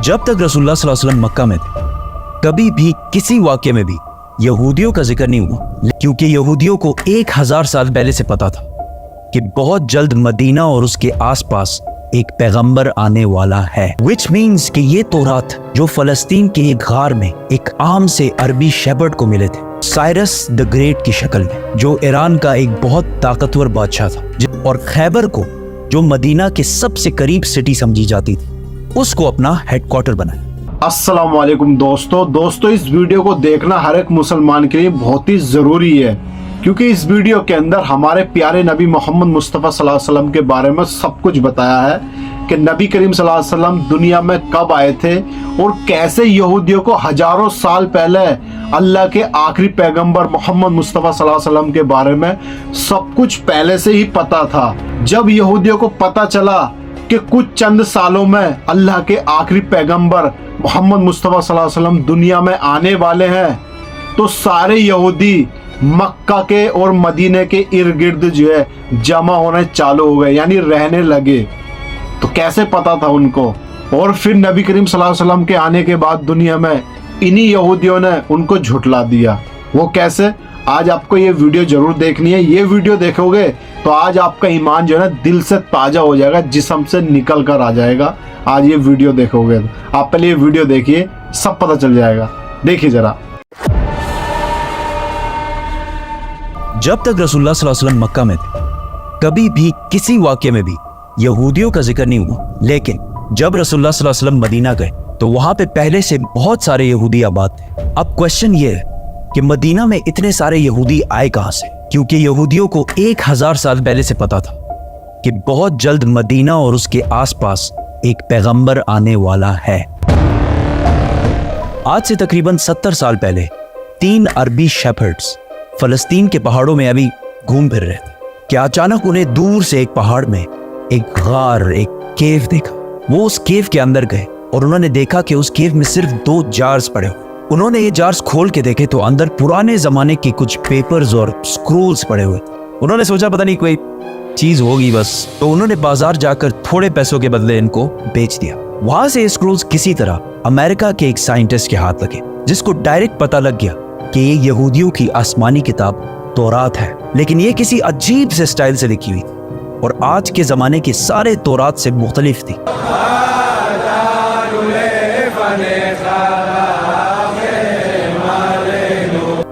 जब तक रसूलुल्लाह सल्लल्लाहु अलैहि वसल्लम मक्का में थे कभी भी किसी वाक्य में भी यहूदियों का जिक्र नहीं हुआ, क्योंकि यहूदियों को 1000 साल पहले से पता था कि बहुत जल्द मदीना और उसके आसपास एक पैगंबर आने वाला है। विच मीन्स कि ये तौरात जो फलस्तीन के एक गार में एक आम से अरबी शेपर्ड को मिले थे, साइरस द ग्रेट की शक्ल में, जो ईरान का एक बहुत ताकतवर बादशाह था, और खैबर को जो मदीना के सबसे करीब सिटी समझी जाती थी, उसको अपना हेडक्वार्टर बनाया। अस्सलाम वालेकुम दोस्तों, इस वीडियो को देखना हर एक मुसलमान के लिए बहुत ही ज़रूरी है, क्योंकि इस वीडियो के अंदर हमारे प्यारे नबी मोहम्मद मुस्तफ़ा सल्लल्लाहु अलैहि वसल्लम के बारे में सब कुछ बताया है कि नबी करीम सल्लल्लाहु अलैहि वसल्लम दुनिया में कब आए थे और कैसे यहूदियों को हजारों साल पहले अल्लाह के आखिरी पैगंबर मोहम्मद मुस्तफ़ा सल्लल्लाहु अलैहि वसल्लम के बारे में सब कुछ पहले से ही पता था। जब यहूदियों को पता चला कि कुछ चंद सालों में अल्लाह के आखिरी पैगंबर मोहम्मद मुस्तफ़ा सल्लल्लाहु अलैहि वसल्लम दुनिया में आने वाले हैं, तो सारे यहूदी मक्का के और मदीने के इर्द गिर्द जो है जमा होने चालू हो गए, यानी रहने लगे। तो कैसे पता था उनको? और फिर नबी करीम सल्लल्लाहु अलैहि वसल्लम के आने के बाद दुनिया में इन्हीं यहूदियों ने उनको झुठला दिया। वो कैसे? आज आपको ये वीडियो जरूर देखनी है। ये वीडियो देखोगे तो आज आपका ईमान जो है ना दिल से ताजा हो जाएगा, जिस्म से निकल कर आ जाएगा। आज ये वीडियो देखोगे तो आप पहले ये वीडियो देखिए, सब पता चल जाएगा। देखिए जरा। जब तक रसूलुल्लाह सल्लल्लाहु अलैहि वसल्लम मक्का में थे कभी भी किसी वाक्य में भी यहूदियों का जिक्र नहीं हुआ, लेकिन जब रसूलुल्लाह सल्लल्लाहु अलैहि वसल्लम मदीना गए तो वहां पे पहले से बहुत सारे यहूदी आबाद थे। अब क्वेश्चन ये है कि मदीना में इतने सारे यहूदी आए कहां से? क्योंकि यहूदियों को 1000 साल पहले से पता था कि बहुत जल्द मदीना और उसके आसपास एक पैगंबर आने वाला है। आज से तकरीबन 70 साल पहले 3 अरबी शेपर्ड्स फलस्तीन के पहाड़ों में अभी घूम फिर रहे थे कि अचानक उन्हें दूर से एक पहाड़ में एक गार, एक केव देखा। वो उस केव के अंदर गए और उन्होंने देखा कि उस केव में सिर्फ 2 जार्स पड़े हुए। उन्होंने ये जार्स खोल के देखे तो अंदर पुराने जमाने के कुछ पेपर्स और स्क्रोल्स पड़े हुए। उन्होंने सोचा पता नहीं कोई चीज होगी बस, तो उन्होंने बाजार जाकर थोड़े पैसों के बदले इनको बेच दिया। वहां से ये स्क्रोल्स किसी तरह अमेरिका के एक साइंटिस्ट के हाथ लगे, जिसको डायरेक्ट पता लग गया कि ये यहूदियों की आसमानी किताब तौरात है, लेकिन ये किसी अजीब से स्टाइल से लिखी हुई थी और आज के जमाने के सारे तौरात से मुख्तलिफ थी।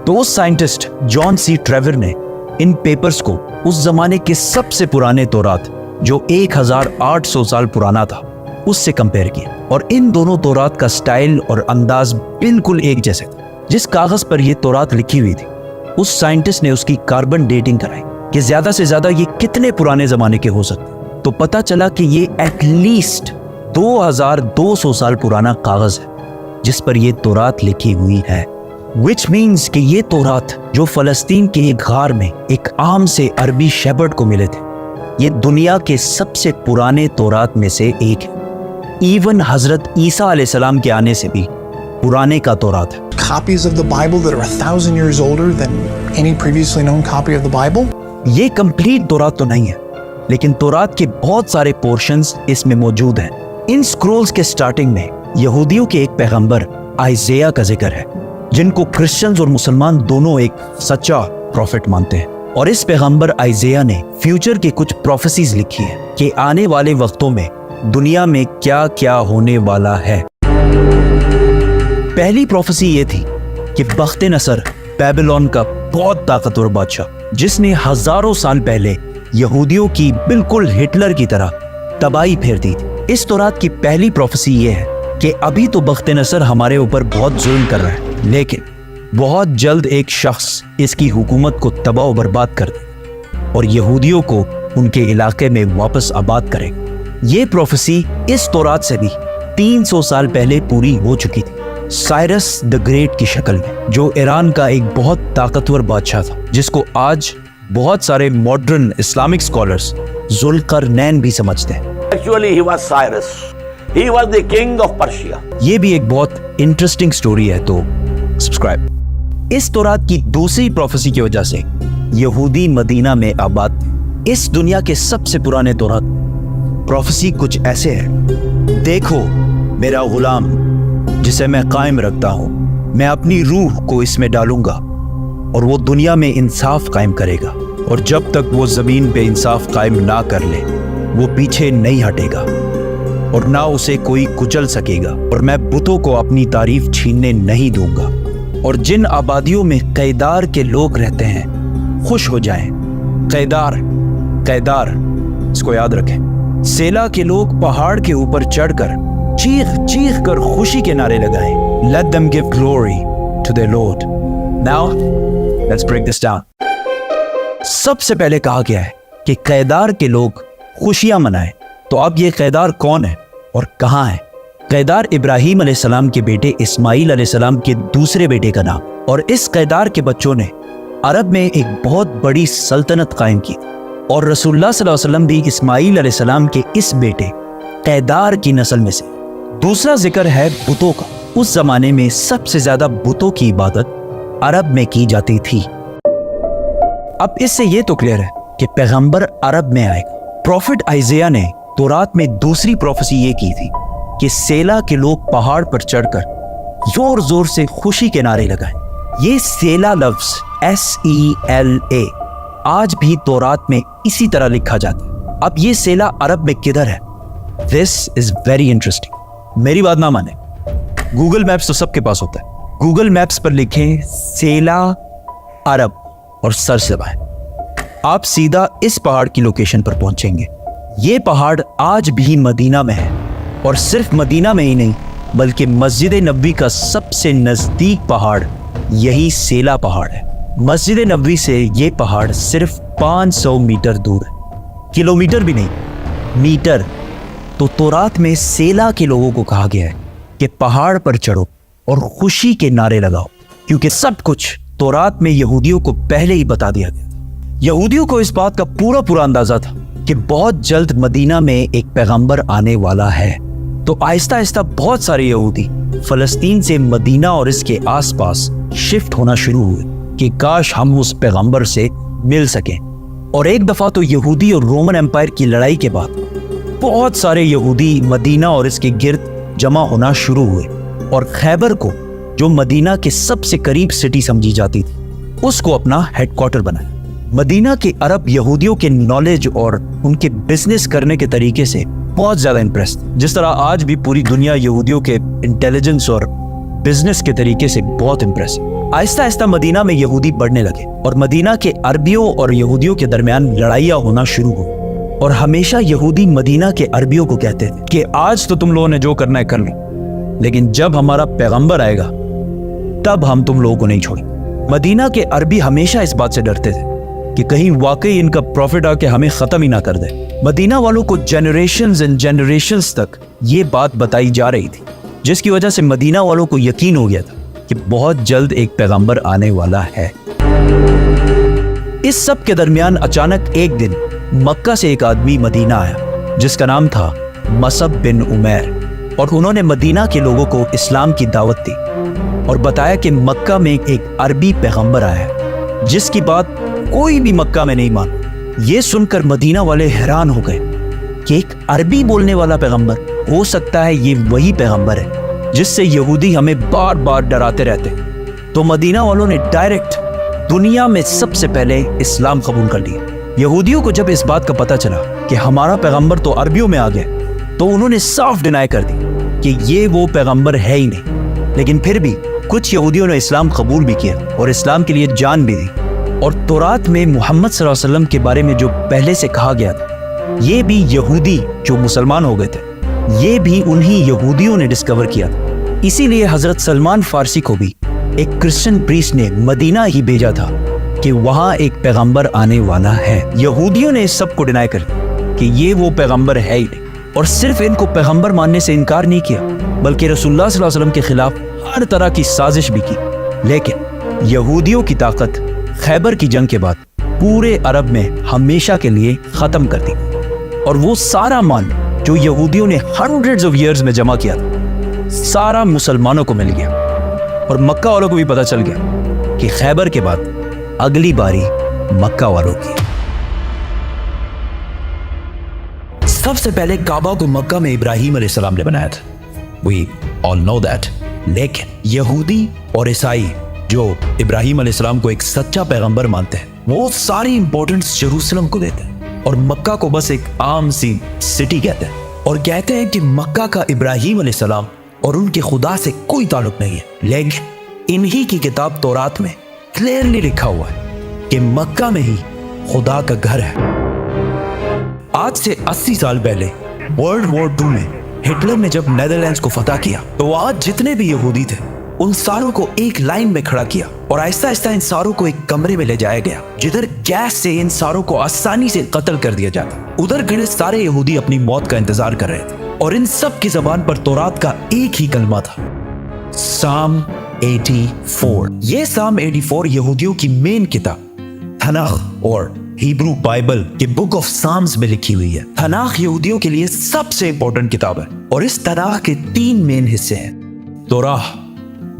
तो उस साइंटिस्ट जॉन सी ट्रेवर ने इन पेपर्स को उस जमाने के सबसे पुराने तौरात, जो 1800 साल पुराना था, उससे कंपेयर किया, और इन दोनों तौरात का स्टाइल और अंदाज बिल्कुल एक जैसे था। जिस कागज पर यह तौरात लिखी हुई थी, उस साइंटिस्ट ने उसकी कार्बन डेटिंग कराई कि ज्यादा से ज्यादा ये कितने पुराने जमाने के हो सकते। तो पता चला कि ये एटलीस्ट 2200 साल पुराना कागज है जिस पर यह तौरात लिखी हुई है। विच मीन्स कि ये तौरात जो फलस्तीन के एक गार में एक आम से अरबी शेपर्ड को मिले थे, ये दुनिया के सबसे पुराने तौरात में से एक है। इवन हजरत ईसा अलैहिस्सलाम के आने से भी पुराने का तौरात है। Copies of the Bible that are 1000 years older than any previously known copy of the Bible? ये कंप्लीट तौरात तो नहीं है, लेकिन तौरात के बहुत सारे पोर्शंस इसमें मौजूद हैं। इन स्क्रोल्स के स्टार्टिंग में यहूदियों के एक पैगंबर आइज़ाया का जिक्र है, जिनको क्रिश्चियंस और मुसलमान दोनों एक सच्चा प्रॉफिट मानते हैं। और इस पैगंबर आइज़ाया ने फ्यूचर के कुछ प्रोफेसीज लिखी है कि आने वाले वक्तों में दुनिया में क्या क्या होने वाला है। पहली प्रोफेसी ये थी कि बख्त नसर बेबीलोन का बहुत ताकतवर बादशाह, जिसने हजारों साल पहले यहूदियों की बिल्कुल हिटलर की तरह तबाही फेर दी थी। इस तौरात की पहली प्रोफेसी ये है कि अभी तो बख्त नसर हमारे ऊपर बहुत जुल्म कर रहा है, लेकिन बहुत जल्द एक शख्स इसकी हुकूमत को तबाह और बर्बाद कर दे और यहूदियों को उनके इलाके में वापस आबाद करेगा। ये प्रोफेसी इस तौरात से भी 300 साल पहले पूरी हो चुकी थी, साइरस द ग्रेट की शक्ल में, जो ईरान का एक बहुत ताकतवर बादशाह था, जिसको आज बहुत सारे मॉडर्न इस्लामिक स्कॉलर्स जुल्करनैन भी समझते हैं। Actually, he was Cyrus. He was the king of Persia. ये भी एक बहुत इंटरेस्टिंग स्टोरी है, तो सब्सक्राइब। इस तौरात की दूसरी प्रोफेसी की वजह से यहूदी मदीना में आबाद थे। इस दुनिया के सबसे पुराने तौरात प्रोफेसी कुछ ऐसे है, देखो मेरा गुलाम जिसे मैं कायम रखता हूँ, मैं अपनी रूह को इसमें डालूंगा और वो दुनिया में इंसाफ कायम करेगा, और जब तक वो जमीन पे इंसाफ कायम ना कर ले वो पीछे नहीं हटेगा और ना उसे कोई कुचल सकेगा, और मैं बुतों को अपनी तारीफ छीनने नहीं दूंगा। और जिन आबादियों में कैदार के लोग रहते हैं खुश हो जाएं। कैदार, कैदार, इसको याद रखें। सेला के लोग पहाड़ के ऊपर चढ़कर चीख चीख कर खुशी के नारे लगाएं। Let them give glory to their Lord. Now, let's break this down. सबसे पहले कहा गया है कि कैदार के लोग खुशियां मनाएं। तो अब ये कैदार कौन है और कहां है? कैदार इब्राहीम अलैहिस्सलाम के बेटे इस्माईल अलैहिस्सलाम के दूसरे बेटे का नाम, और इस कैदार के बच्चों ने अरब में एक बहुत बड़ी सल्तनत कायम की, और रसूलुल्लाह सल्लल्लाहु अलैहि वसल्लम भी इस्माईल अलैहिस्सलाम के इस बेटे कैदार की नस्ल में से। दूसरा जिक्र है बुतों का। उस जमाने में सबसे ज्यादा बुतों की इबादत अरब में की जाती थी। अब इससे यह तो क्लियर है कि पैगंबर अरब में आएगा। प्रॉफिट आइज़िया ने तौरात में दूसरी प्रोफेसी ये की थी कि सेला के लोग पहाड़ पर चढ़कर जोर जोर से खुशी के नारे लगाएं। ये सेला लफ्ज SELA आज भी तौरात में इसी तरह लिखा जाता है। अब ये सेला अरब में किधर है? This is very interesting. मेरी बात ना माने, गूगल मैप्स तो सबके पास होता है। गूगल मैप्स पर लिखें सेला अरब और सर्च दबाएं, आप सीधा इस पहाड़ की लोकेशन पर पहुंचेंगे। ये पहाड़ आज भी मदीना में है, और सिर्फ मदीना में ही नहीं बल्कि मस्जिद नबवी का सबसे नजदीक पहाड़ यही सेला पहाड़ है। मस्जिद नबवी से ये पहाड़ सिर्फ 500 मीटर दूर है, किलोमीटर भी नहीं, मीटर। तो तौरात में सेला के लोगों को कहा गया है कि पहाड़ पर चढ़ो और खुशी के नारे लगाओ, क्योंकि सब कुछ तौरात में यहूदियों को पहले ही बता दिया गया। यहूदियों को इस बात का पूरा अंदाजा था कि बहुत जल्द मदीना में एक पैगंबर आने वाला है। तो आहिस्ता आहिस्ता बहुत सारे यहूदी फलस्तीन से मदीना और इसके आसपास शिफ्ट होना शुरू हुए कि काश हम उस पैगंबर से मिल सकें। और एक दफा तो यहूदी और रोमन एम्पायर की लड़ाई के बाद बहुत सारे यहूदी मदीना और इसके गिर्द जमा होना शुरू हुए, और खैबर को, जो मदीना के सबसे करीब सिटी समझी जाती थी, उसको अपना हेडक्वार्टर बनाया। मदीना के अरब यहूदियों के नॉलेज और उनके बिजनेस करने के तरीके से बहुत ज्यादा इम्प्रेस थे, जिस तरह आज भी पूरी दुनिया यहूदियों के इंटेलिजेंस और बिजनेस के तरीके से बहुत इम्प्रेस है। आहिस्ता आहिस्ता मदीना में यहूदी बढ़ने लगे, और मदीना के अरबियों और यहूदियों के दरमियान लड़ाइयाँ होना शुरू हुई। और हमेशा यहूदी मदीना के अरबियों को कहते थे कि आज तो तुम लोगों ने जो करना है कर लो, लेकिन जब हमारा पैगंबर आएगा तब हम तुम लोगों को नहीं छोड़ेंगे। मदीना के अरबी हमेशा इस बात से डरते थे कि कहीं वाकई इनका प्रॉफिट आके हमें खत्म ही ना कर दे। मदीना वालों को जनरेशंस एंड जनरेशंस तक ये बात बताई जा रही थी, जिसकी वजह से मदीना वालों को यकीन हो गया था कि बहुत जल्द एक पैगंबर आने वाला है। इस सब के दरमियान अचानक एक दिन मक्का से एक आदमी मदीना आया जिसका नाम था मसअब बिन उमैर, और उन्होंने मदीना के लोगों को इस्लाम की दावत दी और बताया कि मक्का में एक अरबी पैगंबर आया है जिसकी बात कोई भी मक्का में नहीं माना। ये सुनकर मदीना वाले हैरान हो गए कि एक अरबी बोलने वाला पैगंबर, हो सकता है ये वही पैगंबर है जिससे यहूदी हमें बार बार डराते रहते। तो मदीना वालों ने डायरेक्ट दुनिया में सबसे पहले इस्लाम कबूल कर लिया। यहूदियों को जब इस बात का पता चला कि हमारा पैगंबर तो अरबियों में आ गया, तो उन्होंने साफ डिनाई कर दी कि ये वो पैगंबर है ही नहीं। लेकिन फिर भी कुछ यहूदियों ने इस्लाम कबूल भी किया और इस्लाम के लिए जान भी दी। और तौरात में मोहम्मद सल्लल्लाहु अलैहि वसल्लम के बारे में जो पहले से कहा गया था, ये भी यहूदी जो मुसलमान हो गए थे, ये भी उन्हीं यहूदियों ने डिस्कवर किया था। इसीलिए हजरत सलमान फारसी को भी एक क्रिश्चियन प्रीस्ट ने मदीना ही भेजा था कि वहां एक पैगंबर आने वाला है। यहूदियों ने इस सब को डिनाई कर दिया कि ये वो पैगंबर है ही नहीं, और सिर्फ इनको पैगंबर मानने से इनकार नहीं किया, बल्कि रसूलुल्लाह सल्लल्लाहु अलैहि वसल्लम के खिलाफ हर तरह की साजिश भी की। लेकिन यहूदियों की ताकत खैबर की जंग के बाद पूरे अरब में हमेशा के लिए खत्म कर दी, और वो सारा माल जो यहूदियों ने हंड्रेड्स ऑफ ईयर्स में जमा किया था, सारा मुसलमानों को मिल गया। और मक्का वालों को भी पता चल गया कि खैबर के बाद अगली बारी मक्का वालों की। सबसे पहले काबा को मक्का में इब्राहीम अलैहिस्सलाम ने बनाया था, we all know that. लेकिन यहूदी और ईसाई जो इब्राहिम अलैहिस्सलाम को एक सच्चा पैगंबर मानते हैं, वो सारी इंपॉर्टेंस जेरूसलम को देते हैं और मक्का को बस एक आम सी सिटी कहते हैं, और कहते हैं कि मक्का का इब्राहिम अलैहिस्सलाम और उनके खुदा से कोई ताल्लुक नहीं है। लेकिन इन्हीं की किताब तौरात में क्लियरली लिखा हुआ है कि मक्का में ही खुदा का घर है। आज से 80 साल पहले वर्ल्ड वॉर 2 में हिटलर ने जब नेदरलैंड्स को फतह किया, तो आज जितने भी यहूदी थे उन सारों को एक लाइन में खड़ा किया और आहिस्ता आहिस्ता इन सारों को एक कमरे में ले जाया गया, जिधर गैस से इन सारों को आसानी से कत्ल कर दिया जाता। उधर खड़े सारे यहूदी अपनी मौत का इंतजार कर रहे थे और इन सब की जबान पर तौरात का एक ही कलमा था, साम 84। ये साम 84 यहूदियों की मेन किताब तनाख और हिब्रू बाइबल के बुक ऑफ साम्स में लिखी हुई है। तनाख यहूदियों के लिए सबसे इंपॉर्टेंट किताब है और इस तनाख के 3 मेन हिस्से हैं। तौराह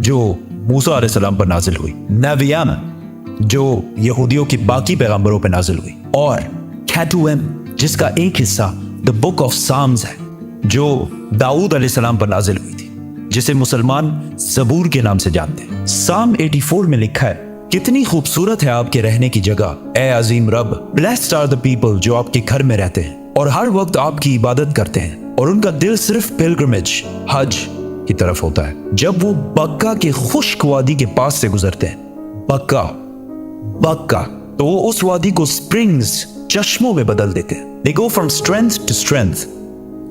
जो मूसा अलैहिस्सलाम पर नाजिल हुई, नबियाना जो यहूदियों की बाकी पैगंबरों पर नाजिल हुई, और कैटुएम जिसका एक हिस्सा द बुक ऑफ साम्स है जो दाऊद अलैहिस्सलाम पर नाजिल हुई थी, जिसे मुसलमान ज़बूर के नाम से जानते हैं। साम 84 में लिखा है, कितनी खूबसूरत है आपके रहने की जगह, ए अजीम रब। ब्लेस्ड आर द पीपल जो आपके घर में रहते हैं और हर वक्त आपकी इबादत करते हैं और उनका दिल सिर्फ पिलग्रिमेज हज की तरफ होता है। जब वो बक्का के खुश्क वादी के पास से गुजरते हैं, बक्का, तो वो उस वादी को स्प्रिंग्स चश्मों में बदल देते हैं। They go from strength to strength,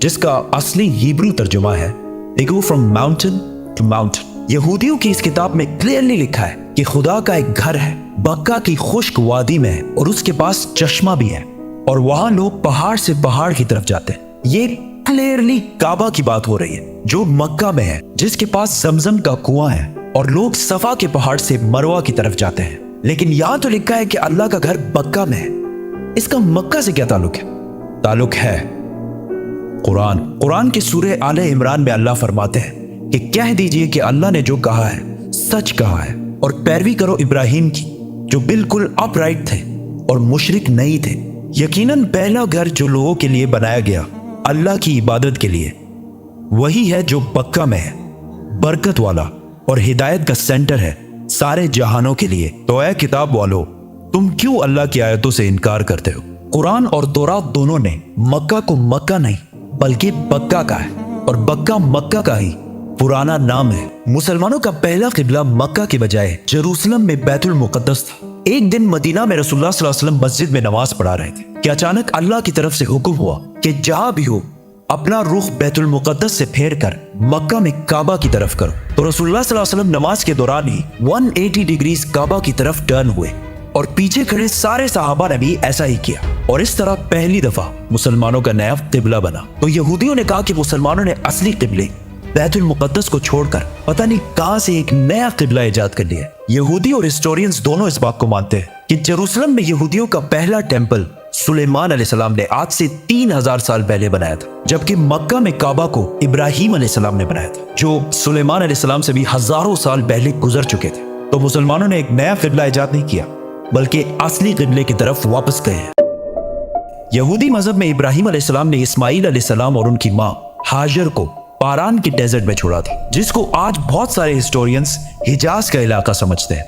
जिसका असली हिब्रू तर्जुमा है They go from mountain to mountain। यहूदियों की इस किताब में क्लियरली लिखा है कि खुदा का एक घर है, बक्का की खुश्क वादी में है और उसके पास चश्मा भी है और वहां लोग पहाड़ से पहाड़ की तरफ जाते हैं। ये क्लियरली काबा की बात हो रही है जो मक्का में है, जिसके पास जमजम का कुआं है, और लोग सफा के पहाड़ से मरवा की तरफ जाते हैं। लेकिन यहां तो लिखा है कि अल्लाह का घर बक्का में है। इसका मक्का से क्या ताल्लुक है? ताल्लुक है कुरान के सूरे आले इमरान में अल्लाह फरमाते हैं कि कह दीजिए कि अल्लाह ने जो कहा है सच कहा है, और पैरवी करो इब्राहिम की जो बिल्कुल अपराइट थे और मुशरिक नहीं थे। यकीनन पहला घर जो लोगों के लिए बनाया गया अल्लाह की इबादत के लिए, वही है जो बक्का में है, बरकत वाला और हिदायत का सेंटर है सारे जहानों के लिए। तो ऐ किताब वालों, तुम क्यों अल्लाह की आयतों से इनकार करते हो? कुरान और तौरात दोनों ने मक्का को मक्का नहीं बल्कि बक्का कहा है, और बक्का मक्का का ही पुराना नाम है। मुसलमानों का पहला किबला मक्का के बजाय जेरूसलम में बैतुल मुकद्दस था। एक दिन मदीना में रसूलुल्लाह सल्लल्लाहु अलैहि वसल्लम मस्जिद में नमाज पढ़ा रहे थे कि अचानक अल्लाह की तरफ से हुक्म हुआ कि जहां भी हो अपना रुख बैतुल मुकद्दस से फेर कर मक्का में काबा की तरफ करो। तो रसूलुल्लाह सल्लल्लाहु अलैहि वसल्लम नमाज के दौरान ही 180 डिग्रीज काबा की तरफ टर्न हुए और पीछे खड़े सारे सहाबा ने भी ऐसा ही किया, और इस तरह पहली दफा मुसलमानों का नया किबला बना। तो यहूदियों ने कहा कि मुसलमानों ने असली किबले बैतुल मुकद्दस को छोड़कर पता नहीं कहां से एक नया किबला इजाद कर लिया। यहूदी और हिस्टोरियंस दोनों इस बात को मानते हैं कि जेरूसलम में यहूदियों का पहला टेंपल सुलेमान अलैहिस्सलाम ने आज से 3000 साल पहले बनाया था, जबकि मक्का में काबा को इब्राहिम अलैहिस्सलाम ने बनाया था, जो सुलेमान अलैहिस्सलाम से भी हजारों साल पहले गुजर चुके थे। तो मुसलमानों ने एक नया किबला इजाद नहीं किया, बल्कि असली किबले की तरफ वापस गए हैं। यहूदी मजहब में इब्राहिम अलैहिस्सलाम ने इस्माइल अलैहिस्सलाम और उनकी माँ हाजर को पारान के डेजर्ट में छोड़ा था, जिसको आज बहुत सारे हिस्टोरियंस हिजाज का इलाका समझते हैं,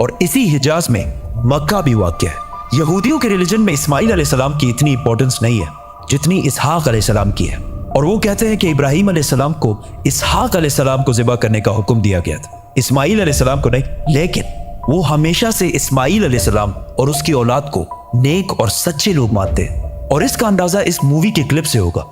और इसी हिजाज में मक्का भी वाक़ है। यहूदियों के रिलीजन में इस्माइल अलैहिस्सलाम की इतनी इंपॉर्टेंस नहीं है जितनी इसहाक अलैहिस्सलाम की है, और वो कहते हैं कि इब्राहिम अलैहिस्सलाम को इसहाक अलैहिस्सलाम को ज़िबा करने का हुक्म दिया गया था, इस्माइल अलैहिस्सलाम को नहीं। लेकिन वो हमेशा से इस्माइल अलैहिस्सलाम और उसकी औलाद को नेक और सच्चे लोग मानते हैं, और इसका अंदाजा इस मूवी के क्लिप से होगा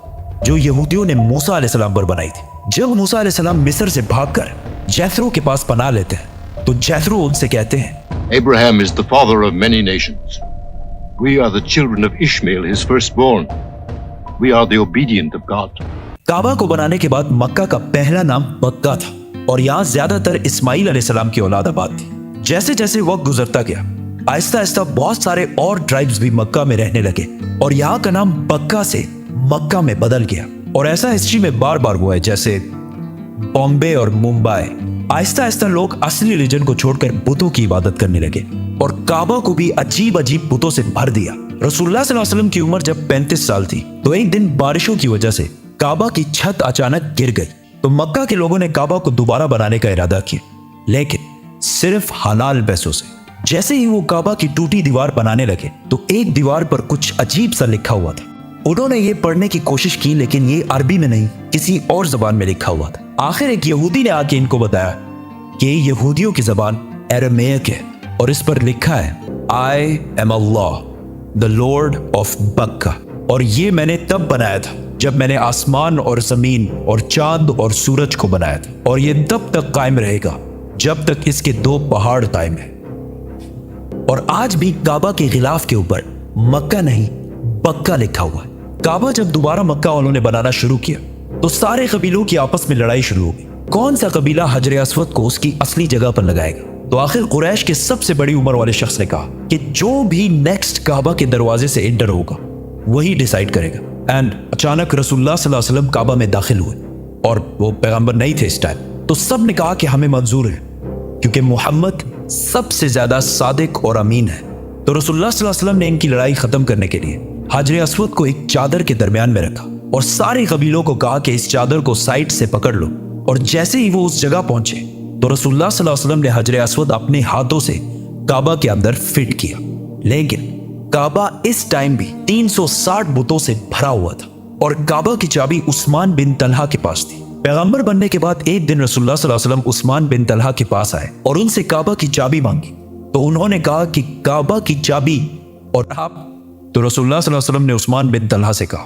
जो यहूदियों ने मूसा अलैहिस्सलाम पर बनाई थी। जब मूसा अलैहिस्सलाम मिस्र से भागकर जैथरो के पास पनाह लेते हैं, तो जैथरो उनसे कहते हैं, Abraham is the father of many nations. We are the children of Ishmael, his firstborn. We are the obedient of God. काबा को बनाने के बाद मक्का का पहला नाम बक्का था, और यहाँ ज्यादातर इस्माइल अलैहिस्सलाम की औलाद आबाद थी। जैसे जैसे वक्त गुजरता गया, आहिस्ता आहिस्ता बहुत सारे और ट्राइब्स भी मक्का में रहने लगे, और यहाँ का नाम बक्का से मक्का में बदल गया। और ऐसा हिस्ट्री में बार बार हुआ है, जैसे बॉम्बे और मुंबई। आहिस्ता आहिस्ता लोग असली रिलीजन को छोड़कर बुतों की इबादत करने लगे, और काबा को भी अजीब अजीब बुतों से भर दिया। रसूलुल्लाह सल्लल्लाहु अलैहि वसल्लम की उम्र जब 35 साल थी, तो एक दिन बारिशों की वजह से काबा की छत अचानक गिर गई, तो मक्का के लोगों ने काबा को दोबारा बनाने का इरादा किया, लेकिन सिर्फ हलाल पैसों से। जैसे ही वो काबा की टूटी दीवार बनाने लगे तो एक दीवार पर कुछ अजीब सा लिखा हुआ था। उन्होंने ये पढ़ने की कोशिश की, लेकिन ये अरबी में नहीं, किसी और जबान में लिखा हुआ था। आखिर एक यहूदी ने आके इनको बताया कि यहूदियों की जबान अरामीक है और इस पर लिखा है I am Allah the lord of Mecca, और ये मैंने तब बनाया था जब मैंने आसमान और जमीन और चांद और सूरज को बनाया था, और ये तब तक कायम रहेगा जब तक इसके 2 पहाड़ कायम है। और आज भी काबा के गिलाफ के ऊपर मक्का नहीं बक्का लिखा हुआ है। काबा जब दोबारा मक्का वालों ने बनाना शुरू किया तो सारे कबीलों की आपस में लड़ाई शुरू हो गई। कौन सा कबीला हजर अस्वद को उसकी असली जगह पर लगाएगा? तो आखिर कुरैश के सबसे बड़ी उम्र वाले शख्स ने कहा कि जो भी नेक्स्ट काबा के दरवाजे से एंटर होगा वही डिसाइड करेगा। एंड अचानक रसूलुल्लाह सल्लल्लाहु अलैहि वसल्लम काबा में दाखिल हुए, और वो पैगंबर नहीं थे इस टाइम। तो सब ने कहा कि हमें मंजूर है, क्योंकि मोहम्मद सबसे ज्यादा सादिक और अमीन है। तो रसूलुल्लाह सल्लल्लाहु अलैहि वसल्लम ने इनकी लड़ाई खत्म करने के लिए हजर अस्वद को एक चादर के दरमियान में रखा और सारे कबीलों को कहा कि इस चादर को साइड से पकड़ लो। और जैसे ही वो उस जगह पहुंचे तो रसूलुल्लाह सल्लल्लाहु अलैहि वसल्लम ने हजर अस्वद अपने हाथों से काबा के अंदर फिट किया। लेकिन काबा इस टाइम भी 360 बुतों से भरा हुआ था, और काबा की चाबी उस्मान बिन तलहा के पास थी। पैगंबर बनने के बाद एक दिन रसूलुल्लाह सल्लल्लाहु अलैहि वसल्लम उस्मान बिन तलहा के पास आए और उनसे काबा की चाबी मांगी। तो उन्होंने कहा कि काबा की चाबी और आप। तो रसूलुल्लाह सल्लल्लाहु अलैहि वसल्लम ने उस्मान बिन तलहा से कहा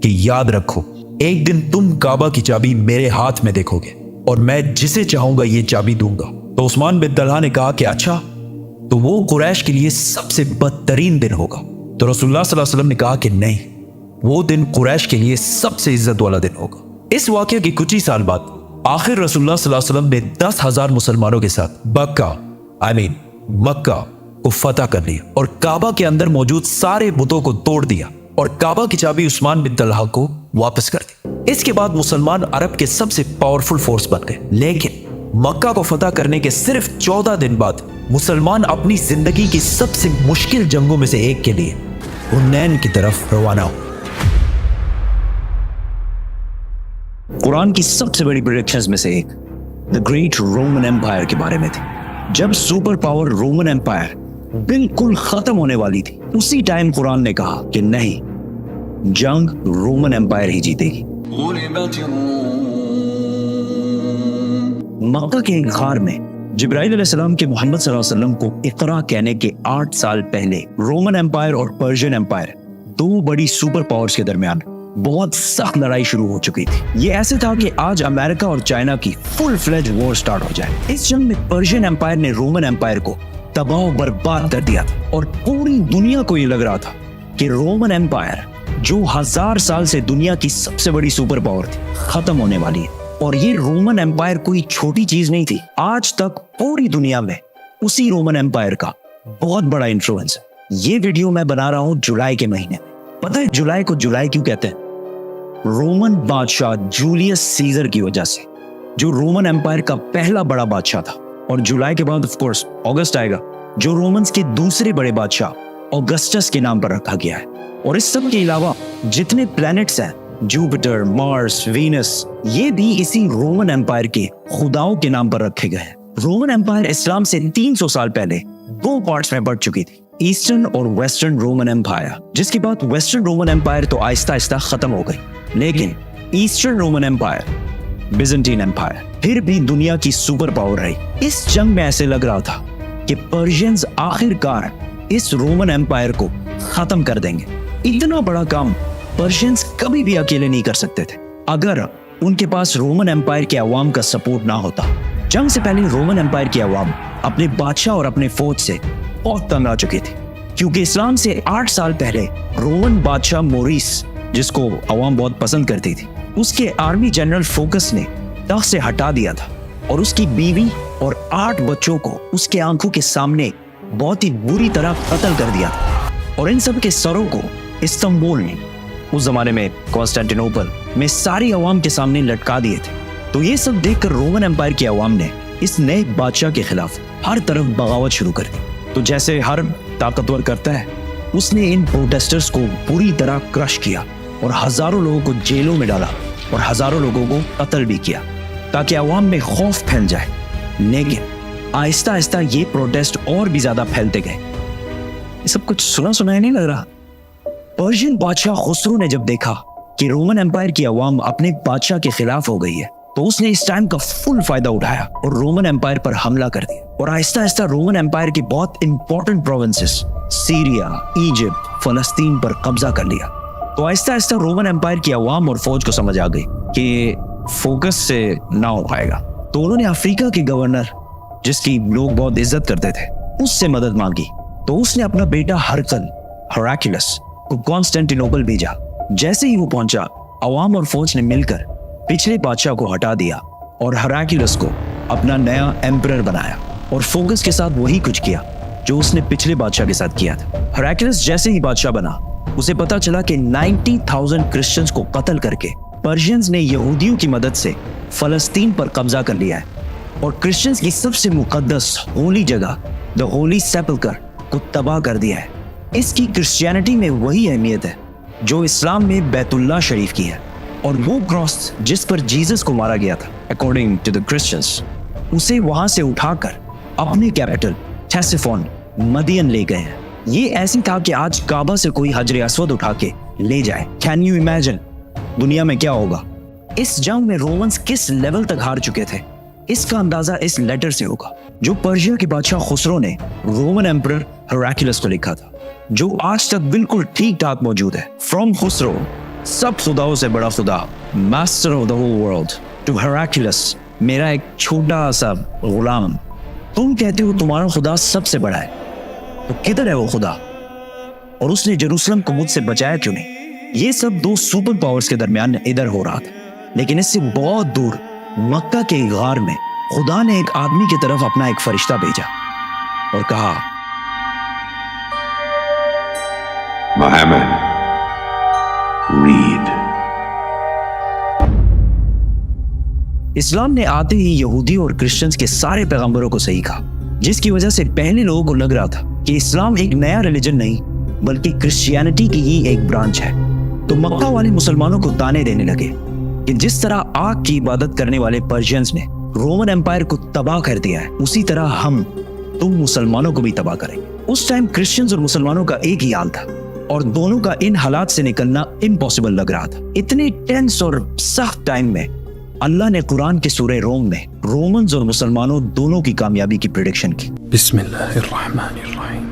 कि याद रखो, एक दिन तुम काबा की चाबी मेरे हाथ में देखोगे और मैं जिसे चाहूंगा ये चाबी दूंगा। तो उस्मान बिन तलहा ने कहा कि अच्छा, तो वो कुरैश के लिए सबसे बदतरीन दिन होगा। तो रसूलुल्लाह सल्लल्लाहु अलैहि वसल्लम ने कहा कि नहीं, वो दिन कुरैश के लिए सबसे इज्जत वाला दिन होगा। इस वाकये के कुछ ही साल बाद आखिर रसूलुल्लाह सल्लल्लाहु अलैहि वसल्लम ने 10,000 मुसलमानों के साथ मक्का को फतह कर लिया और काबा के अंदर मौजूद सारे बुतों को तोड़ दिया और काबा की चाबी उस्मान बिन तलहा को वापस कर दी। इसके बाद मुसलमान अरब के सबसे पावरफुल फोर्स बन गए। लेकिन मक्का को फतह करने के सिर्फ 14 दिन बाद मुसलमान अपनी जिंदगी की सबसे मुश्किल जंगों में से एक के लिए हुनैन की तरफ रवाना हुए। कुरान की सबसे बड़ी प्रेडिक्शंस में से एक द ग्रेट रोमन एम्पायर के बारे में थी। जब सुपर पावर रोमन एम्पायर बिल्कुल खत्म होने वाली थी, उसी टाइम कुरान ने कहा कि नहीं, जंग रोमन एम्पायर ही जीतेगी। मक्का के एक गार में जिब्राइल अलैहिस्सलाम के मोहम्मद सल्लल्लाहु अलैहि वसल्लम को इकरा कहने के 8 साल पहले रोमन एम्पायर और पर्शियन एम्पायर, 2 बड़ी सुपर पावर्स के दरमियान बहुत सख्त लड़ाई शुरू हो चुकी थी। ये ऐसे था कि आज अमेरिका और चाइना की फुल फ्लेज वॉर स्टार्ट हो जाए। इस जंग में पर्शियन एम्पायर ने रोमन एम्पायर को तबाह बर्बाद कर दिया था और पूरी दुनिया को ये लग रहा था कि रोमन एम्पायर, जो 1000 साल से दुनिया की सबसे बड़ी सुपर पावर थी, खत्म होने वाली है। और ये रोमन एम्पायर कोई छोटी चीज नहीं थी। आज तक पूरी दुनिया में उसी रोमन एम्पायर का बहुत बड़ा इन्फ्लुएंस है। ये वीडियो मैं बना रहा हूँ जुलाई के महीने में। पता है जुलाई को जुलाई क्यों कहते हैं? रोमन बादशाह जूलियस सीजर की वजह से, जो रोमन एम्पायर का पहला बड़ा बादशाह था। और जुलाई के बाद ऑफ कोर्स अगस्त आएगा, जो रोमन्स के दूसरे बड़े बादशाह ऑगस्टस के नाम पर रखा गया है। और इस सब के अलावा जितने प्लैनेट्स हैं, जुपिटर, मार्स, वीनस, ये भी इसी रोमन एम्पायर के खुदाओं के नाम पर रखे गए हैं। रोमन एम्पायर इस्लाम से 300 साल पहले 2 पार्ट्स में बढ़ चुकी थी, ईस्टर्न और वेस्टर्न रोमन एम्पायर, जिसके बाद वेस्टर्न रोमन एम्पायर तो आहिस्ता आहिस्ता खत्म हो गई। लेकिन Eastern Roman Empire, Byzantine Empire, फिर भी दुनिया की सुपर पावर रही। इस जंग में ऐसे लग रहा था कि पर्शियंस आखिरकार इस रोमन एम्पायर को खत्म कर देंगे। इतना बड़ा काम पर्शियंस कभी भी अकेले नहीं कर सकते थे अगर उनके पास रोमन एम्पायर के अवाम का सपोर्ट ना होता। जंग से पहले रोमन एम्पायर की अवाम अपने बादशाह और अपने फौज से बहुत तंग आ चुकी थी, क्योंकि इस्लाम से 8 साल पहले रोमन बादशाह मोरिस, जिसको अवाम बहुत पसंद करती थी, उसके आर्मी जनरल फोकस ने तख्त से हटा दिया था और उसकी बीवी और 8 बच्चों को उसके आंखों के सामने बहुत ही बुरी तरह कत्ल कर दिया था। और इन सब के सरों को इस्तांबुल ने, उस जमाने में कॉन्स्टेंटिनोपल में, सारी अवाम के सामने लटका दिए थे। तो ये सब देखकर रोमन एम्पायर की अवाम ने इस नए बादशाह के खिलाफ हर तरफ बगावत शुरू कर दी। तो जैसे हर ताकतवर करता है, उसने इन प्रोटेस्टर्स को पूरी तरह क्रश किया اور ہزاروں لوگوں کو جیلوں میں ڈالا اور ہزاروں لوگوں کو قتل بھی کیا تاکہ عوام میں خوف پھیل جائے. لیکن آہستہ آہستہ یہ پروٹیسٹ اور بھی زیادہ پھیلتے گئے. یہ سب کچھ سنا سنایا نہیں لگ رہا؟ پرشین بادشاہ خسرو نے جب دیکھا کہ رومن امپائر کی عوام اپنے بادشاہ کے خلاف ہو گئی ہے تو اس نے اس ٹائم کا فل فائدہ اٹھایا اور رومن امپائر پر حملہ کر دیا اور آہستہ آہستہ رومن امپائر کی بہت امپورٹنٹ پروونسز سیریا، ایجپٹ، فلسطین پر قبضہ کر لیا. تو آہستہ آہستہ رومن امپائر کی عوام اور فوج کو سمجھ آ گئی کہ فوکس سے نہ ہو پائے گا. تو انہوں نے افریقہ کے گورنر جس کی لوگ بہت عزت کرتے تھے اس سے مدد مانگی. تو اس نے اپنا بیٹا ہراکلس کو کانسٹینٹینوپل بھیجا. جیسے ہی وہ پہنچا عوام اور فوج نے مل کر پچھلے بادشاہ کو ہٹا دیا اور ہراکلس کو اپنا نیا ایمپرر بنایا اور فوکس کے ساتھ وہی کچھ کیا جو اس نے پچھلے بادشاہ کے ساتھ کیا تھا. ہراکلس جیسے ہی بادشاہ بنا اسے پتا چلا کہ 90,000 کرسچنز کو قتل کر کے پرشینز نے یہودیوں کی مدد سے فلسطین پر قبضہ کر لیا ہے اور کرسچنز کی سب سے مقدس ہولی جگہ دا ہولی سیپلکر کو تباہ کر دیا ہے. اس کی کرسچینٹی میں وہی اہمیت ہے جو اسلام میں بیت اللہ شریف کی ہے اور وہ کراس جس پر جیزس کو مارا گیا تھا اکارڈنگ ٹو دا کرسچنز اسے وہاں سے اٹھا کر اپنے کیپٹل تھیسیفون مدین لے گئے ہیں. یہ ایسی تھا کہ آج کعبہ سے کوئی حجر اسود اٹھا کے لے جائے. کین یو امیجن دنیا میں کیا ہوگا؟ اس جنگ میں رومنز کس لیول تک ہار چکے تھے اس کا اندازہ اس لیٹر سے ہوگا جو پرشیا کے بادشاہ خسرو نے رومن ایمپرر ہراکلس کو لکھا تھا جو آج تک بالکل ٹھیک ٹھاک موجود ہے. فرام خسرو سب خداؤں سے بڑا خدا master of the whole world to Heracles میرا ایک چھوٹا سا غلام. تم کہتے ہو تمہارا خدا سب سے بڑا ہے تو کدھر ہے وہ خدا اور اس نے جیروسلم کو مجھ سے بچایا کیوں نہیں؟ یہ سب دو سپر پاورز کے درمیان ادھر ہو رہا تھا. لیکن اس سے بہت دور مکہ کے غار میں خدا نے ایک آدمی کی طرف اپنا ایک فرشتہ بھیجا اور کہا Muhammad, read. اسلام نے آتے ہی یہودی اور کرسچنز کے سارے پیغمبروں کو صحیح کہا جس کی وجہ سے پہلے لوگوں کو لگ رہا تھا کہ اسلام ایک نیا ریلیجن نہیں بلکہ کرسچینٹی کی ہی ایک برانچ ہے. تو مکہ والے مسلمانوں کو تانے دینے لگے کہ جس طرح آگ کی عبادت کرنے والے پرشینز نے رومن امپائر کو تباہ کر دیا ہے اسی طرح تم مسلمانوں کو بھی تباہ کریں گے. اس ٹائم کرسچنز اور مسلمانوں کا ایک ہی حال تھا اور دونوں کا ان حالات سے نکلنا امپاسبل لگ رہا تھا. اتنے ٹینس اور سخت ٹائم میں اللہ نے قرآن کے سورہ روم میں رومنز اور مسلمانوں دونوں کی کامیابی کی پریڈکشن کی. بسم اللہ الرحمن الرحیم.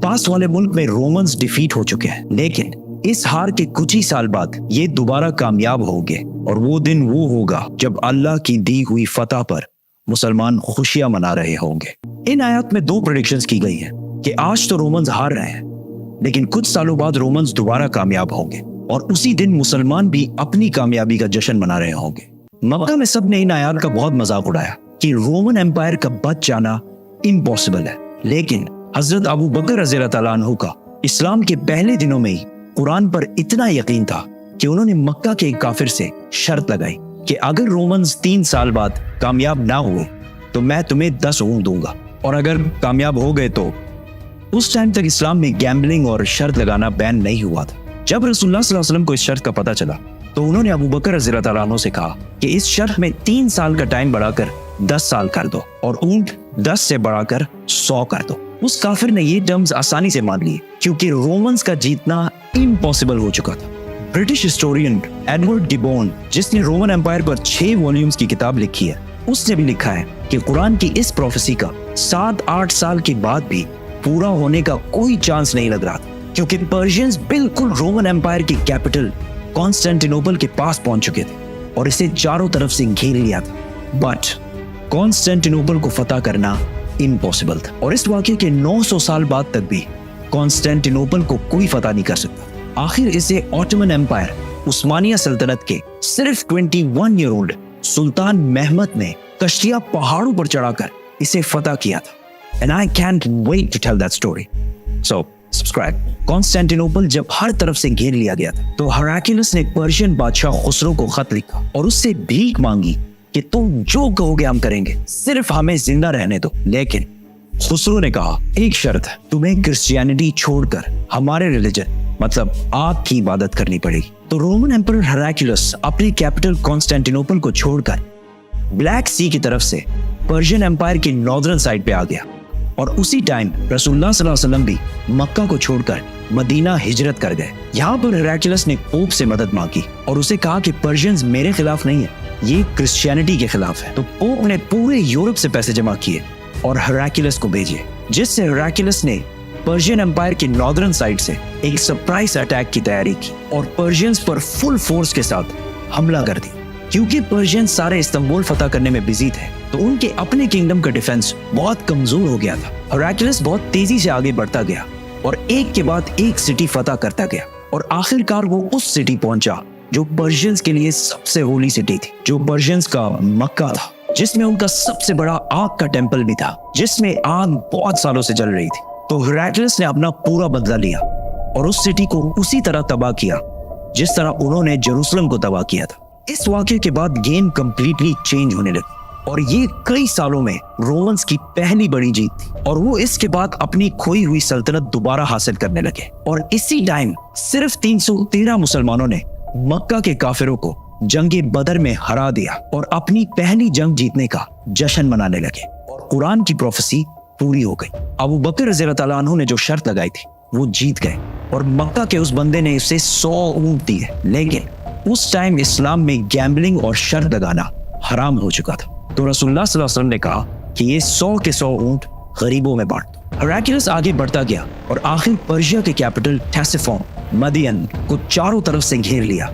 پاس والے ملک میں رومنز ڈیفیٹ ہو چکے ہیں لیکن اس ہار کے کچھ ہی سال بعد یہ دوبارہ کامیاب ہوگے اور وہ دن وہ ہوگا جب اللہ کی دی ہوئی فتح پر مسلمان خوشیاں منا رہے ہوں گے. ان آیات میں دو پریڈکشنز کی گئی ہیں کہ آج تو رومنز ہار رہے ہیں لیکن کچھ سالوں بعد رومنز دوبارہ کامیاب ہوں گے اور اسی دن مسلمان بھی اپنی کامیابی کا جشن منا رہے ہوں گے. مکہ میں سب نے ان آیات کا بہت مذاق اڑایا کہ رومن امپائر کا بچ جانا امپاسبل ہے لیکن حضرت ابو بکر رضی اللہ تعالیٰ عنہ کا اسلام کے پہلے دنوں میں ہی قرآن پر اتنا یقین تھا کہ انہوں نے مکہ کے ایک کافر سے شرط لگائی کہ اگر رومنز 3 سال بعد کامیاب نہ ہوئے تو میں تمہیں 10 اونٹ دوں گا اور اگر کامیاب ہو گئے تو اس ٹائم تک اسلام میں گیمبلنگ اور شرط لگانا بین نہیں ہوا تھا. جب رسول اللہ صلی اللہ علیہ وسلم کو اس شرط کا پتہ چلا تو انہوں نے ابو بکر رضی اللہ تعالیٰ عنہ سے کہا کہ اس شرط میں 3 سال کا ٹائم بڑھا کر 10 سال کر دو اور اونٹ 10 سے بڑھا کر 100 کر دو. اس کافر نے یہ ٹرمز آسانی سے مان لیے کیونکہ رومنز کا جیتنا امپاسبل ہو چکا تھا. برٹش ہسٹورین ایڈورڈ ڈیبون جس نے رومن امپائر پر 6 والیومز کی کتاب لکھی ہے اس نے بھی لکھا ہے کہ قرآن کی اس پروفیسی کا 7-8 سال کے بعد بھی پورا ہونے کا کوئی چانس نہیں لگ رہا تھا کیونکہ پرشینز بالکل رومن امپائر کی کیپٹل کانسٹینٹینوپل کے پاس پہنچ چکے تھے اور اسے چاروں طرف سے گھیر لیا تھا. بٹ کانسٹینٹینوپل کو فتح کرنا امپاسبل تھا اور اس واقعے کے 900 سال بعد تک بھی کانسٹینٹینوپل کو کوئی فتح نہیں کر سکتا. آخر اسے آٹومن امپائر عثمانیہ سلطنت کے صرف 21 ایئر اولڈ سلطان محمد نے کشتیاں پہاڑوں پر چڑھا کر اسے فتح کیا تھا. And I can't wait to tell that story. So, subscribe. کانسٹینٹینوپل جب ہر طرف سے گھیر لیا گیا تھا تو ہراکلس نے پرشین بادشاہ خسرو کو خط لکھا اور اس سے بھیک مانگی کہ تم جو کہو گے ہم کریں گے صرف ہمیں زندہ رہنے دو. لیکن खुसरो ने कहा, एक शर्त है, तुम्हें क्रिश्चियनिटी छोड़कर हमारे रिलीजन मतलब आग की इबादत करनी पड़ेगी। तो रोमन एम्परर हेराक्लियस अपने कैपिटल कॉन्स्टेंटिनोपल को छोड़कर ब्लैक सी की तरफ से पर्शियन एम्पायर की नॉर्दर्न साइड पे आ गया। और उसी टाइम रसूलुल्लाह सल्लल्लाहु अलैहि वसल्लम भी मक्का को छोड़कर मदीना हिजरत कर गए। यहाँ पर हेराक्लियस ने पोप से मदद मांगी और उसे कहा कि पर्शियंस मेरे खिलाफ नहीं है, ये क्रिश्चियनिटी के खिलाफ है। तो पोप ने पूरे यूरोप से पैसे जमा किए और हेराक्लियस को भेजे, जिससे हेराक्लियस ने पर्शियन एम्पायर की नॉर्दर्न साइड से एक सरप्राइज अटैक की तैयारी की और पर्शियंस पर फुल फोर्स के साथ हमला कर दी। क्योंकि पर्शियंस सारे इस्तांबुल फतह करने में बिजी थे, तो उनके अपने किंगडम का डिफेंस बहुत कमजोर हो गया था। हेराक्लियस बहुत तेजी से आगे बढ़ता गया और एक के बाद एक सिटी फतह करता गया और आखिरकार वो उस सिटी पहुंचा जो पर्शियंस के लिए सबसे होली सिटी थी, जो पर्शियंस का मक्का था, जिसमें उनका सबसे बड़ा आग का टेंपल भी था, जिसमें आग बहुत सालों से जल रही थी। तो हेराक्लियस ने अपना पूरा बदला लिया और उस सिटी को उसी तरह तबाह किया जिस तरह उन्होंने जेरूसलम को तबाह किया था। इस वाक़े के बाद गेम कंप्लीटली चेंज होने लगी और ये कई सालों में रोमन्स की पहली बड़ी जीत थी और वो इसके बाद अपनी खोई हुई सल्तनत दोबारा हासिल करने लगे। और इसी टाइम सिर्फ 313 मुसलमानों ने मक्का के काफिरों को जंगे बदर में हरा दिया और अपनी पहली जंग जीतने का जश्न मनाने लगे और कुरान की प्रोफेसी पूरी हो गई। अबू बकर रज़ियल्लाहु ताला अन्हु ने जो शर्त लगाई थी वो जीत गए और मक्का के उस बंदे ने उसे 100 ऊंट दिए। लेकिन उस टाइम इस्लाम में गैम्बलिंग और शर्त लगाना हराम हो चुका था। तो रसूलुल्लाह सल्लल्लाहु अलैहि वसल्लम ने कहा कि ये 100 के 100 ऊंट गरीबों में बांट दो। हेराक्लियस आगे बढ़ता गया और आखिर पर्शिया के कैपिटल टेसिफोन मदियन को चारों तरफ से घेर लिया।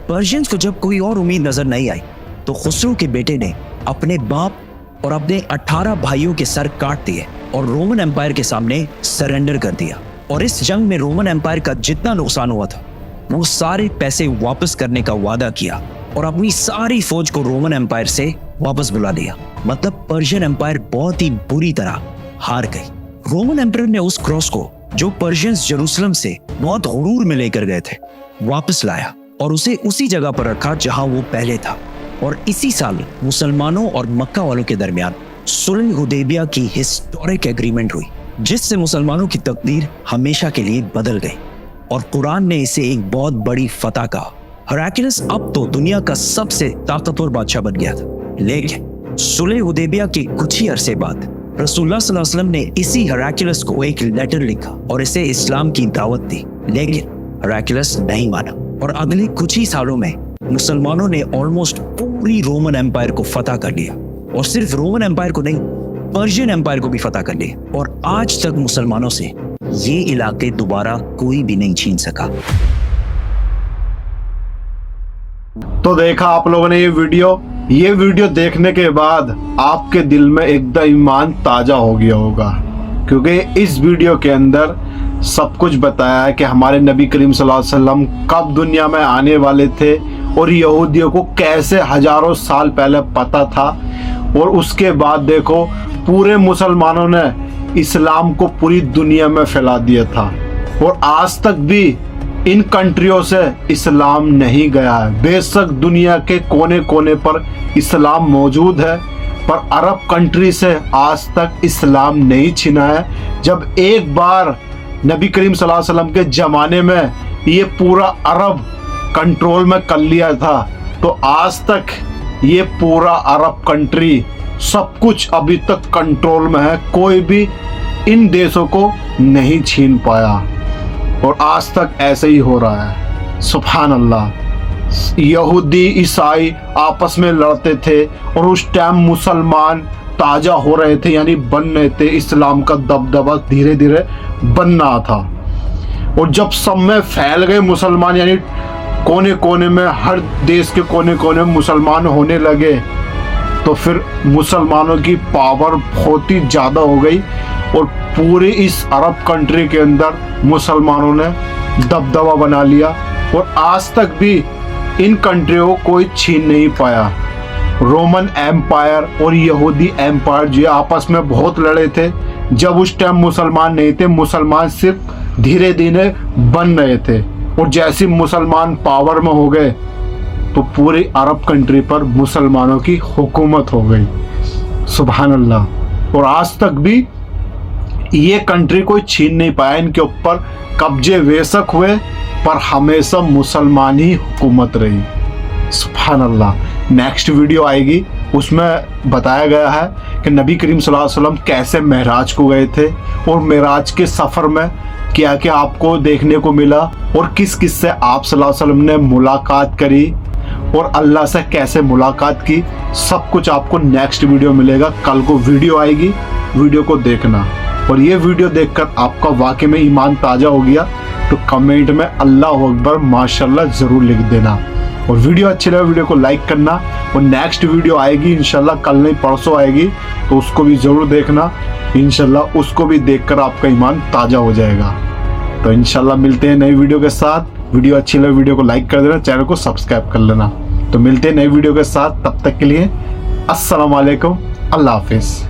पर्शियंस को जब कोई और उम्मीद नजर नहीं आई तो खुसरो के बेटे ने अपने बाप और अपने 18 भाइयों के सर काट दिए और रोमन एम्पायर के सामने सरेंडर कर दिया। और इस जंग में रोमन एम्पायर का जितना नुकसान हुआ था वो सारे पैसे वापस करने का वादा किया और अपनी सारी फौज को रोमन एम्पायर से वापस बुला लिया। मतलब पर्शियन एम्पायर बहुत ही बुरी तरह हार गई। रोमन एम्पायर ने उस क्रॉस को जो पर्शियंस जेरूसलम से बहुत गुरूर में लेकर गए थे वापस लाया और उसे उसी जगह पर रखा जहां वो पहले था। और इसी साल मुसलमानों और मक्का वालों के दरमियान सुलह हुदैबिया की हिस्टोरिक एग्रीमेंट हुई, जिससे मुसलमानों की तकदीर हमेशा के लिए बदल गई और कुरान ने इसे एक बहुत बड़ी फतह कहा। हेराक्लियस अब तो दुनिया का सबसे ताकतवर बादशाह बन गया था। लेकिन सुलह हुदैबिया के कुछ ही अरसे बाद रसूलुल्लाह सल्लल्लाहु अलैहि वसल्लम ने इसी हेराक्लियस को एक लेटर लिखा और इसे इस्लाम की दावत दी। लेकिन हेराक्लियस नहीं माना और अगले कुछ ही सालों में मुसलमानों ने ऑलमोस्ट पूरी रोमन एम्पायर को फतह कर लिया और सिर्फ रोमन एम्पायर को नहीं, पर्शियन एम्पायर को भी फतह कर लिया। और आज तक मुसलमानों से ये इलाके दोबारा कोई भी नहीं छीन सका। तो देखा आप लोगों ने ये वीडियो देखने के बाद आपके दिल में एकदम ईमान ताजा हो गया होगा, क्योंकि इस वीडियो के अंदर सब कुछ बताया है कि हमारे नबी करीम सल्लल्लाहु अलैहि वसल्लम कब दुनिया में आने वाले थे और यहूदियों को कैसे हजारों साल पहले पता था। और उसके बाद देखो पूरे मुसलमानों ने इस्लाम को पूरी दुनिया में फैला दिया था और आज तक भी इन कंट्रियों से इस्लाम नहीं गया है। बेशक दुनिया के कोने कोने पर इस्लाम मौजूद है, पर अरब कंट्री से आज तक इस्लाम नहीं छिना है। जब एक बार नबी करीम सल्लल्लाहु अलैहि वसल्लम के ज़माने में ये पूरा अरब कंट्रोल में कर लिया था, तो आज तक ये पूरा अरब कंट्री सब कुछ अभी तक कंट्रोल में है। कोई भी इन देशों को नहीं छीन पाया और आज तक ऐसे ही हो रहा है। सुभान अल्लाह। यहूदी ईसाई आपस में लड़ते थे और उस टाइम मुसलमान ताजा हो रहे थे, यानी बन रहे थे। इस्लाम का दबदबा धीरे धीरे बनना था और जब सब में फैल गए मुसलमान, यानी कोने कोने में, हर देश के कोने कोने में मुसलमान होने लगे, तो फिर मुसलमानों की पावर बहुत ही ज़्यादा हो गई और पूरे इस अरब कंट्री के अंदर मुसलमानों ने दबदबा बना लिया और आज तक भी इन कंट्रियों को कोई छीन नहीं पाया। रोमन एम्पायर और यहूदी एम्पायर जो आपस में बहुत लड़े थे, जब उस टाइम मुसलमान नहीं थे, मुसलमान सिर्फ धीरे धीरे बन रहे थे और जैसे मुसलमान पावर में हो गए तो पूरी अरब कंट्री पर मुसलमानों की हुकूमत हो गई। सुभान अल्लाह। और आज तक भी ये कंट्री कोई छीन नहीं पाया, इनके ऊपर कब्जे बेशक हुए पर हमेशा मुसलमान ही हुकूमत रही। सुभान अल्लाह। नेक्स्ट वीडियो आएगी, उसमें बताया गया है कि नबी करीम सल्लल्लाहु अलैहि वसल्लम कैसे महराज को गए थे और महराज के सफ़र में क्या क्या आपको देखने को मिला और किस किस से आप सल्लल्लाहु अलैहि वसल्लम ने मुलाकात करी और अल्लाह से कैसे मुलाकात की, सब कुछ आपको नेक्स्ट वीडियो मिलेगा। कल को वीडियो आएगी, वीडियो को देखना। और ये वीडियो देखकर आपका वाकई में ईमान ताज़ा हो गया तो कमेंट में अल्लाह अकबर माशाल्लाह ज़रूर लिख देना। और वीडियो अच्छी लगे वीडियो को लाइक करना। और नेक्स्ट वीडियो आएगी इंशाल्लाह, कल नहीं परसों आएगी, तो उसको भी ज़रूर देखना। इंशाल्लाह उसको भी देखकर आपका ईमान ताज़ा हो जाएगा। तो इंशाल्लाह मिलते हैं नई वीडियो के साथ। वीडियो अच्छी लगे वीडियो को लाइक कर देना, चैनल को सब्सक्राइब कर लेना। तो मिलते हैं नई वीडियो के साथ, तब तक के लिए अस्सलाम वालेकुम, अल्लाह हाफिज़।